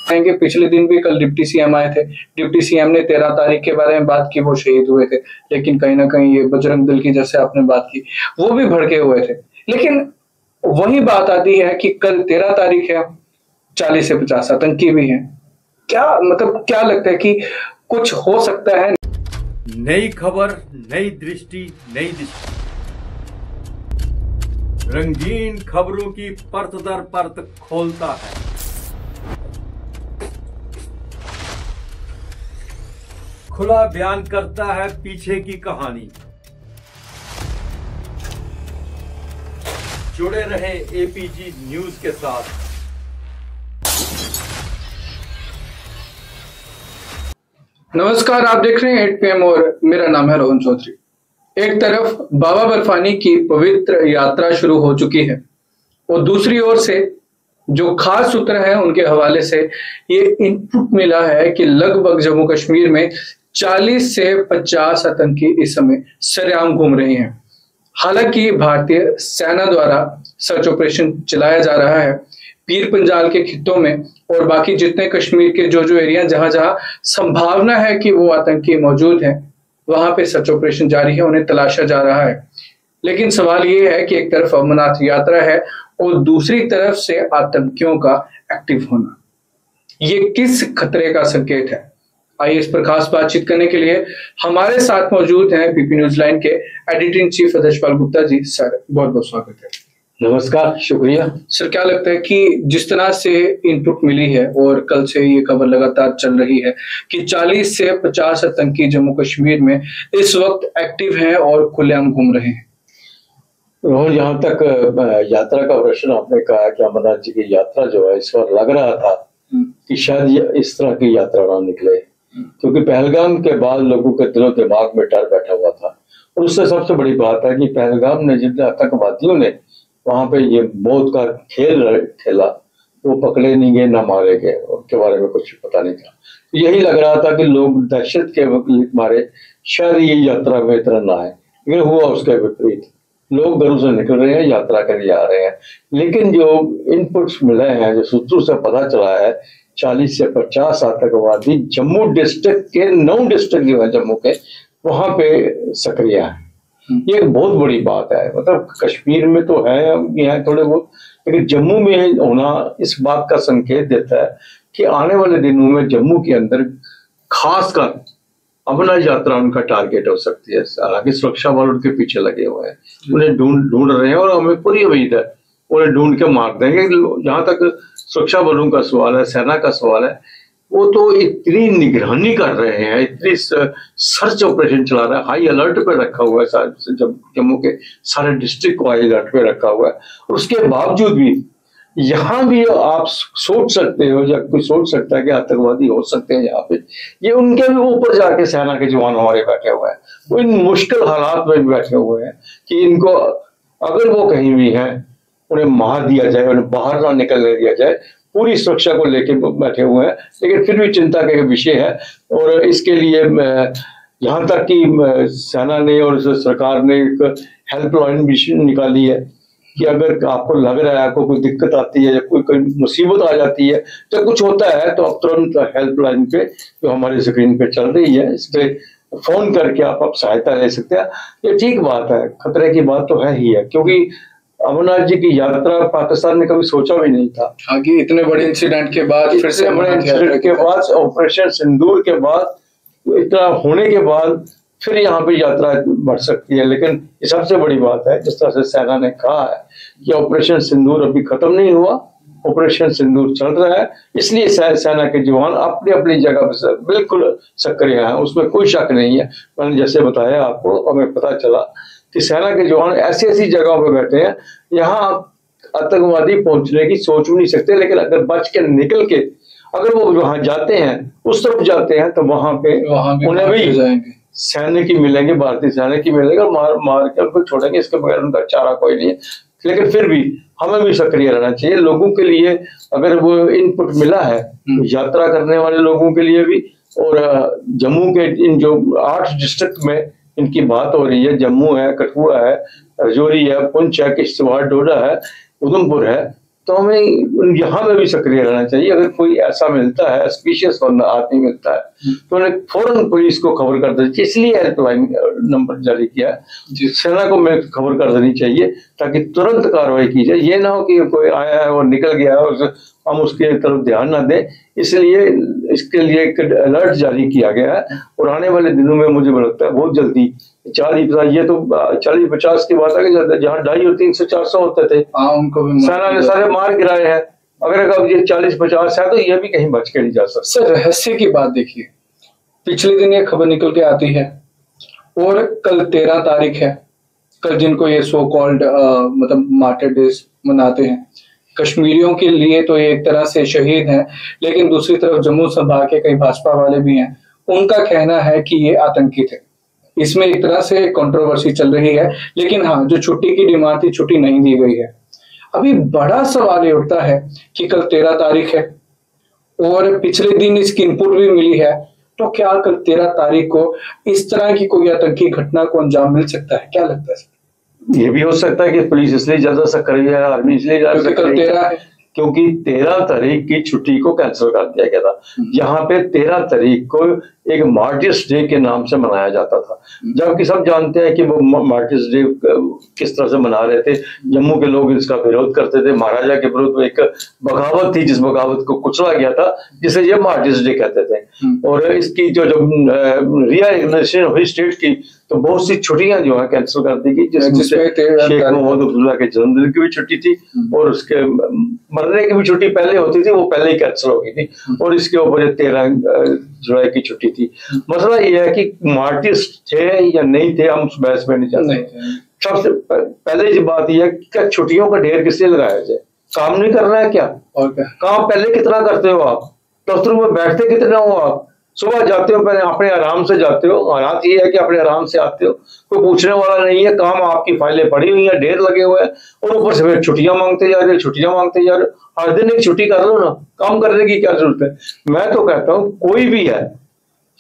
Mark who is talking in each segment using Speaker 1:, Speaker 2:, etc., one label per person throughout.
Speaker 1: आएंगे। पिछले दिन भी कल डिप्टी सीएम आए थे। डिप्टी सीएम ने 13 तारीख के बारे में बात की, वो शहीद हुए थे, लेकिन कहीं ना कहीं ये बजरंग दल की जैसे आपने बात की वो भी भड़के हुए थे। लेकिन वही बात आती है कि कल 13 तारीख है, 40 से 50 आतंकी भी हैं। क्या मतलब क्या लगता है कि कुछ हो सकता है?
Speaker 2: नई खबर, नई दृष्टि, नई दिशा, रंगीन खबरों की परत दर परत खोलता है। खुला बयान करता है पीछे की कहानी। जुड़े रहे एपीजी न्यूज के साथ।
Speaker 1: नमस्कार, आप देख रहे हैं 8 PM और मेरा नाम है रोहन चौधरी। एक तरफ बाबा बर्फानी की पवित्र यात्रा शुरू हो चुकी है और दूसरी ओर से जो खास सूत्र है उनके हवाले से ये इनपुट मिला है कि लगभग जम्मू कश्मीर में 40 से 50 आतंकी इस समय सरेआम घूम रहे हैं। हालांकि भारतीय सेना द्वारा सर्च ऑपरेशन चलाया जा रहा है पीर पंजाल के खित्तों में और बाकी जितने कश्मीर के जो एरिया जहां जहां संभावना है कि वो आतंकी मौजूद हैं, वहां पे सर्च ऑपरेशन जारी है, उन्हें तलाशा जा रहा है। लेकिन सवाल ये है कि एक तरफ अमरनाथ यात्रा है और दूसरी तरफ से आतंकियों का एक्टिव होना, ये किस खतरे का संकेत है? आइए इस पर खास बातचीत करने के लिए हमारे साथ मौजूद हैं पीपी न्यूज लाइन के editor in chief Adarshpal Gupta ji. Sir बहुत बहुत स्वागत है।
Speaker 3: नमस्कार, शुक्रिया।
Speaker 1: सर क्या लगता है कि जिस तरह से इनपुट मिली है और कल से ये खबर लगातार चल रही है कि 40 से 50 आतंकी जम्मू कश्मीर में इस वक्त एक्टिव हैं और खुलेआम घूम रहे हैं?
Speaker 3: रोहन, जहाँ तक यात्रा का प्रश्न आपने कहा कि अमरनाथ जी की यात्रा जो है, इस बार लग रहा था कि शायद इस तरह की यात्रा ना निकले, क्योंकि पहलगाम के बाद लोगों के दिलो दिमाग में डर बैठा हुआ था। और उससे सबसे बड़ी बात है कि पहलगाम ने जितने आतंकवादियों ने वहां पे ये मौत का खेल खेला, वो पकड़े नहीं गए, ना मारे गए, उनके बारे में कुछ पता नहीं था। तो यही लग रहा था कि लोग दहशत के मारे शायद ये यात्रा में इतना ना है, लेकिन हुआ उसके विपरीत। लोग घरों से निकल रहे हैं, यात्रा के लिए आ रहे हैं। लेकिन जो इनपुट्स मिले हैं, जो सूत्रों से पता चला है, 40 से 50 आतंकवादी जम्मू डिस्ट्रिक्ट के 9 डिस्ट्रिक्ट जो है जम्मू के, वहां पे सक्रिय है। ये एक बहुत बड़ी बात है। मतलब कश्मीर में तो है यहाँ थोड़े बहुत, लेकिन जम्मू में होना इस बात का संकेत देता है कि आने वाले दिनों में जम्मू के अंदर खासकर अमरनाथ यात्रा उनका टारगेट हो सकती है। हालांकि सुरक्षा बल उनके पीछे लगे हुए हैं, उन्हें ढूंढ रहे हैं और हमें पूरी उम्मीद है उन्हें ढूंढ के मार देंगे। जहां तक सुरक्षा बलों का सवाल है, सेना का सवाल है, वो तो इतनी निगरानी कर रहे हैं, इतनी सर्च ऑपरेशन चला रहा है, हाई अलर्ट पे रखा हुआ है, जम्मू के सारे डिस्ट्रिक्ट को हाई अलर्ट पे रखा हुआ है। उसके बावजूद भी यहाँ भी आप सोच सकते हो या कोई सोच सकता है कि आतंकवादी हो सकते हैं यहाँ पे, ये उनके भी ऊपर जाके सेना के जवान हमारे बैठे हुए हैं। वो इन मुश्किल हालात में भी बैठे हुए हैं कि इनको अगर वो कहीं भी हैं उन्हें मार दिया जाए, उन्हें बाहर ना निकलने दिया जाए, पूरी सुरक्षा को लेकर बैठे हुए हैं। लेकिन फिर भी चिंता का विषय है और इसके लिए यहाँ तक कि सेना ने और सरकार ने एक हेल्पलाइन भी निकाली है कि अगर आपको लग रहा है, आपको कोई दिक्कत आती है या कोई मुसीबत आ जाती है, जब कुछ होता है, तो आप तुरंत हेल्पलाइन पे जो हमारी स्क्रीन पे चल रही है, इस पे फोन करके आप सहायता ले सकते हैं। ये ठीक बात है, खतरे की बात तो है ही है, क्योंकि अमरनाथ जी की यात्रा पाकिस्तान ने कभी सोचा भी नहीं था।
Speaker 1: आगे इतने बड़े इंसिडेंट के बाद, फिर से
Speaker 3: बड़े इंसिडेंट के बाद, ऑपरेशन सिंदूर के बाद, इतना होने के बाद फिर यहाँ पे यात्रा बढ़ सकती है। लेकिन ये सबसे बड़ी बात है, जिस तरह से सेना ने कहा है कि ऑपरेशन सिंदूर अभी खत्म नहीं हुआ, ऑपरेशन सिंदूर चल रहा है, इसलिए सेना के जवान अपनी अपनी जगह पर बिल्कुल सक्रिय हैं, उसमें कोई शक नहीं है। मैंने जैसे बताया आपको, हमें पता चला कि सेना के जवान ऐसी ऐसी जगहों पे बैठे हैं यहाँ आतंकवादी पहुंचने की सोच भी नहीं सकते, लेकिन अगर बच के निकल के अगर वो वहां जाते हैं, उस तरफ जाते हैं, तो वहां पे उन्हें भी सैनिक ही मिलेंगे, भारतीय सैनिक ही मिलेंगे और मार के उनको छोड़ेंगे। इसके बगैर उनका चारा कोई नहीं है। लेकिन फिर भी हमें भी सक्रिय रहना चाहिए। लोगों के लिए अगर वो इनपुट मिला है, यात्रा करने वाले लोगों के लिए भी, और जम्मू के इन जो 8 डिस्ट्रिक्ट में इनकी बात हो रही है, जम्मू है, कठुआ है, राजौरी है, पुंछ है, किश्तवाड़, डोडा है, उधमपुर है, तो हमें यहाँ पे भी सक्रिय रहना चाहिए। अगर कोई ऐसा मिलता है, स्पीशियस आदमी मिलता है, तो उन्हें फौरन पुलिस को खबर कर देनी चाहिए। इसलिए हेल्पलाइन नंबर जारी किया है, सेना को खबर कर देनी चाहिए ताकि तुरंत कार्रवाई की जाए। ये ना हो कि कोई आया है और निकल गया है और हम उसके तरफ ध्यान ना दें। इसलिए इसके लिए एक अलर्ट जारी किया गया है और आने वाले दिनों में मुझे लगता है बहुत जल्दी 40-50, ये तो 40-50 की बात है, जहाँ 250 और 300-400 होते थे,
Speaker 1: उनको भी
Speaker 3: सेना ने सारे मार गिराए हैं। अगर अब ये 40-50 है तो ये भी कहीं बच के नहीं जा सकता।
Speaker 1: सर, रहस्य की बात देखिए, पिछले दिन ये खबर निकल के आती है और कल 13 तारीख है। कल जिनको ये सो कॉल्ड मतलब मार्टर डेज मनाते हैं, कश्मीरियों के लिए तो ये एक तरह से शहीद हैं, लेकिन दूसरी तरफ जम्मू संभाग के कई भाजपा वाले भी हैं, उनका कहना है कि ये आतंकी थे। इसमें एक तरह से कंट्रोवर्सी चल रही है, लेकिन हाँ, जो छुट्टी की डिमांड थी, छुट्टी नहीं दी गई है। अभी बड़ा सवाल ये उठता है कि कल 13 तारीख है और पिछले दिन इसकी इनपुट भी मिली है, तो क्या कल 13 तारीख को इस तरह की कोई आतंकी घटना को अंजाम मिल सकता है? क्या लगता है?
Speaker 3: ये भी हो सकता है कि पुलिस इसलिए ज्यादा सक्रिय है, आर्मी इसलिए ज्यादा सक्रिय है क्योंकि 13 तारीख की छुट्टी को कैंसिल कर दिया गया था। यहाँ पे 13 तारीख को एक मार्टिर्स डे के नाम से मनाया जाता था, जबकि सब जानते हैं कि वो मार्टिर्स डे किस तरह से मना रहे थे। जम्मू के लोग इसका विरोध करते थे, महाराजा के विरुद्ध एक बगावत थी, जिस बगावत को कुचला गया था, जिसे ये मार्टिर्स डे कहते थे। और इसकी जो रीऑर्गेनाइजेशन हुई स्टेट की, तो बहुत सी छुट्टियां जो है कैंसिल कर दी गई, जिसमें शेख मोहम्मद अब्दुल्ला के जन्मदिन की भी छुट्टी थी और उसके मरने की भी छुट्टी पहले होती थी, वो पहले ही कैंसिल हो गई थी, और इसके ऊपर 13 जुलाई की छुट्टी थी। मसला ये है कि मार्टिर्स थे या नहीं थे, हम उस बहस में नहीं जाते। सबसे पहले जो बात यह है कि क्या छुट्टियों का ढेर किससे लगाया जाए? काम नहीं करना है क्या? और क्या काम पहले कितना करते हो आप? दफ्तरों में बैठते कितना हो आप? सुबह जाते हो, पहले अपने आराम से जाते हो, हालात ये है कि अपने आराम से आते हो, कोई पूछने वाला नहीं है, काम आपकी फाइलें पड़ी हुई हैं, ढेर लगे हुए हैं, और ऊपर से फिर छुट्टियां मांगते जा रहे हो, छुट्टियां मांगते जा रहे हो। हर दिन एक छुट्टी कर लो ना, काम करने की क्या जरूरत है? मैं तो कहता हूँ कोई भी है,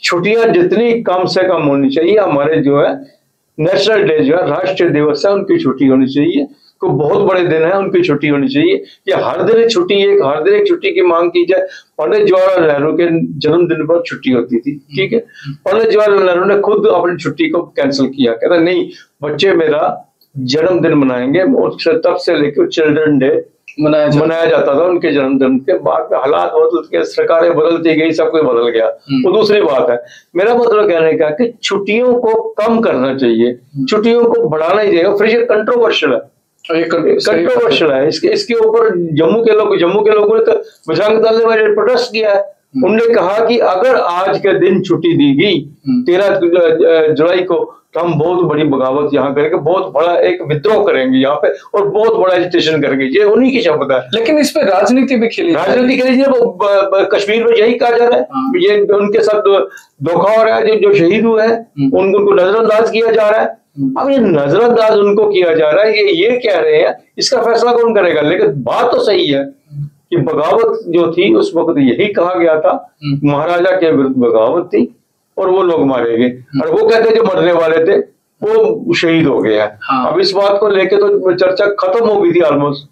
Speaker 3: छुट्टियां जितनी कम से कम होनी चाहिए। हमारे जो है नेशनल डे जो है, राष्ट्रीय दिवस है, उनकी छुट्टी होनी चाहिए। को बहुत बड़े दिन है, उनकी छुट्टी होनी चाहिए। या हर दिन एक छुट्टी की मांग की जाए। पंडित जवाहरलाल नेहरू के जन्मदिन पर छुट्टी होती थी, ठीक है, पंडित जवाहरलाल नेहरू ने खुद अपनी छुट्टी को कैंसिल किया, कहता नहीं बच्चे मेरा जन्मदिन मनाएंगे, और तब से लेकर चिल्ड्रन डे मनाया जाता था उनके जन्मदिन के। बाद में हालात बदल के, सरकारें बदलती गई, सब कुछ बदल गया, वो दूसरी बात है। मेरा मतलब कहने का कि छुट्टियों को कम करना चाहिए, छुट्टियों को बढ़ाना ही चाहिए। फिर ये कंट्रोवर्शियल है, इसके ऊपर जम्मू के लोगों ने तो बजरंग दल ने प्रोटेस्ट किया है। उन्होंने कहा कि अगर आज के दिन छुट्टी दी गई 13 जुलाई को, तो हम बहुत बड़ी बगावत यहाँ करेंगे, बहुत बड़ा एक विद्रोह करेंगे यहाँ पे, और बहुत बड़ा एजिटेशन करेंगे। ये उन्हीं की शपथ है।
Speaker 1: लेकिन इस पे राजनीति भी खेली,
Speaker 3: कश्मीर में यही कहा जा रहा है, ये उनके साथ धोखा हो रहा है। जो शहीद हुए हैं उनको नजरअंदाज किया जा रहा है। अब ये नजरअंदाज उनको किया जा रहा है, ये कह रहे हैं, इसका फैसला कौन करेगा? लेकिन बात तो सही है कि बगावत जो थी उस वक्त यही कहा गया था, महाराजा के विरुद्ध बगावत थी और वो लोग मारे गए, और वो कहते जो मरने वाले थे वो शहीद हो गए हैं। हाँ। अब इस बात को लेके तो चर्चा खत्म हो गई थी ऑलमोस्ट।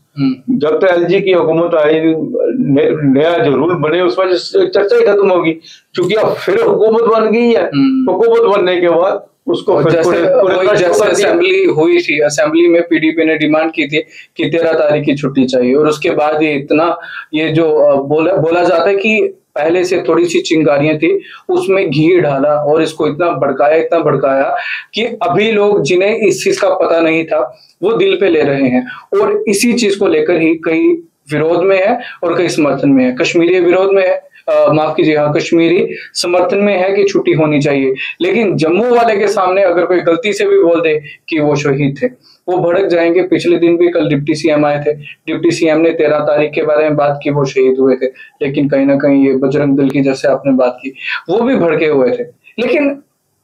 Speaker 3: जब तक एलजी की हुकूमत आई, नया जो रूल बने, उस पर चर्चा ही खत्म होगी, क्योंकि अब फिर हुकूमत बन गई है। हुकूमत बनने के बाद उसको
Speaker 1: जैसे असेंबली हुई थी, असेंबली में पीडीपी ने डिमांड की थी कि 13 तारीख की छुट्टी चाहिए, और उसके बाद ये जो बोला जाता है कि पहले से थोड़ी सी चिंगारियां थी, उसमें घी डाला और इसको इतना भड़काया कि अभी लोग जिन्हें इस चीज का पता नहीं था वो दिल पे ले रहे हैं, और इसी चीज को लेकर ही कई विरोध में है और कई समर्थन में है। कश्मीरी विरोध में है, माफ कीजिए, हाँ, कश्मीरी समर्थन में है कि छुट्टी होनी चाहिए। लेकिन जम्मू वाले के सामने अगर कोई गलती से भी बोल दे कि वो शहीद थे, वो भड़क जाएंगे। पिछले दिन भी कल डिप्टी सीएम आए थे, डिप्टी सीएम ने 13 तारीख के बारे में बात की, वो शहीद हुए थे, लेकिन कहीं ना कहीं ये बजरंग दल की जैसे आपने बात की, वो भी भड़के हुए थे। लेकिन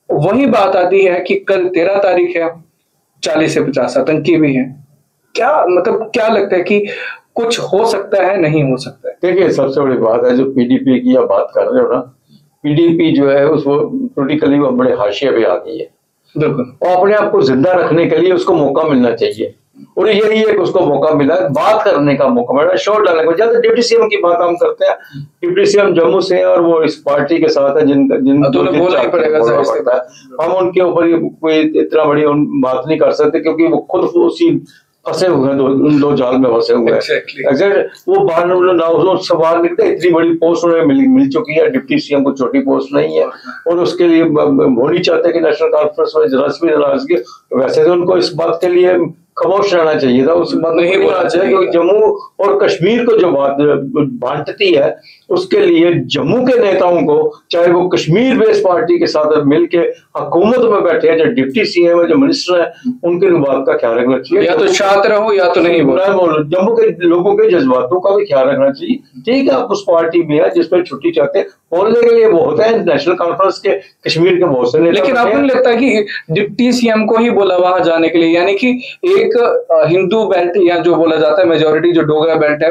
Speaker 1: वही बात आती है कि कल 13 तारीख है, 40 से 50 आतंकी भी है। क्या मतलब क्या लगता है कि कुछ हो सकता है, नहीं हो सकता है?
Speaker 3: देखिए, सबसे बड़ी बात है जो पीडीपी की आप बात कर रहे हो ना, पीडीपी जो है उसको पोलिटिकली वो बड़े हाशिए पे आ गई है।
Speaker 1: बिल्कुल।
Speaker 3: और अपने आप को जिंदा रखने के लिए उसको मौका मिलना चाहिए। और यही एक उसको मौका मिला, बात करने का मौका मिला, शोर डालने को। जब डिप्टी सीएम की बात हम करते हैं, डिप्टी सीएम जम्मू से हैं और वो इस पार्टी के साथ है जिनको बोलना ही पड़ता है। हम उनके ऊपर कोई इतना बड़ी बात नहीं कर सकते, क्योंकि वो खुद उसी फंसे हुए हैं, उन दो जाल में फंसे हुए हैं। एग्जैक्ट वो बाहर सवाल निकलते, इतनी बड़ी पोस्ट उन्हें मिल चुकी है, डिप्टी सीएम को छोटी पोस्ट नहीं है, और उसके लिए वो नहीं चाहते कि नेशनल कॉन्फ्रेंस में जरा भी नाराजगी। वैसे तो उनको इस बात के लिए खामोश रहना चाहिए था, उस बात नहीं बोलना चाहिए, क्योंकि जम्मू और कश्मीर को जो बात बांटती है, उसके लिए जम्मू के नेताओं को, चाहे वो कश्मीर बेस्ड पार्टी के साथ मिलके हुकूमत में बैठे हैं, जो डिप्टी सीएम है, जो मिनिस्टर है, उनके बात का ख्याल रखना चाहिए।
Speaker 1: या तो शांत रहो या तो नहीं बोलो।
Speaker 3: जम्मू के लोगों के जज्बातों का भी ख्याल रखना चाहिए। ठीक है, आप उस पार्टी में है जिसमें छुट्टी चाहते हैं, बोलने के लिए बहुत है, नेशनल कॉन्फ्रेंस के कश्मीर के बहुत से नेता,
Speaker 1: लेकिन आपको नहीं लगता कि डिप्टी सीएम को ही बोला वहां जाने के लिए, यानी कि एक हिंदू बेल्ट या जो बोला जाता है मेजोरिटी जो डोगरा बेल्ट है,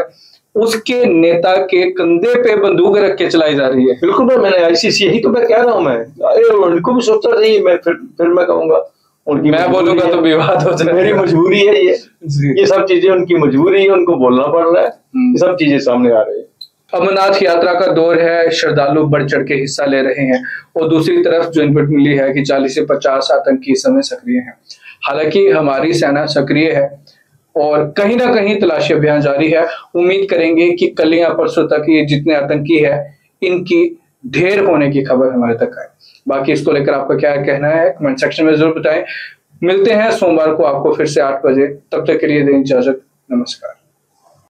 Speaker 1: उसके नेता के कंधे पे बंदूक रख के चलाई जा रही है?
Speaker 3: बिल्कुल, मैंने आईसीसी, यही तो मैं कह रहा हूं। मैं उनको भी सोचना चाहिए। मैं फिर मैं कहूंगा उनकी, मैं
Speaker 1: बोलूंगा तो विवाद हो जाएगा।
Speaker 3: मेरी मजबूरी है ये सब चीजें उनकी मजबूरी है, उनको बोलना पड़ रहा है, ये सब चीजें सामने आ रही है।
Speaker 1: अमरनाथ यात्रा का दौर है, श्रद्धालु बढ़ चढ़ के हिस्सा ले रहे हैं, और दूसरी तरफ जो इनपुट मिली है कि 40 से 50 आतंकी इस समय सक्रिय हैं। हालांकि हमारी सेना सक्रिय है और कहीं ना कहीं तलाशी अभियान जारी है। उम्मीद करेंगे कि कल या परसों तक ये जितने आतंकी है इनकी ढेर होने की खबर हमारे तक आए। बाकी इसको लेकर आपका क्या कहना है कमेंट सेक्शन में जरूर बताएं। मिलते हैं सोमवार को आपको फिर से 8 बजे, तब तक के लिए दें इजाजत, नमस्कार।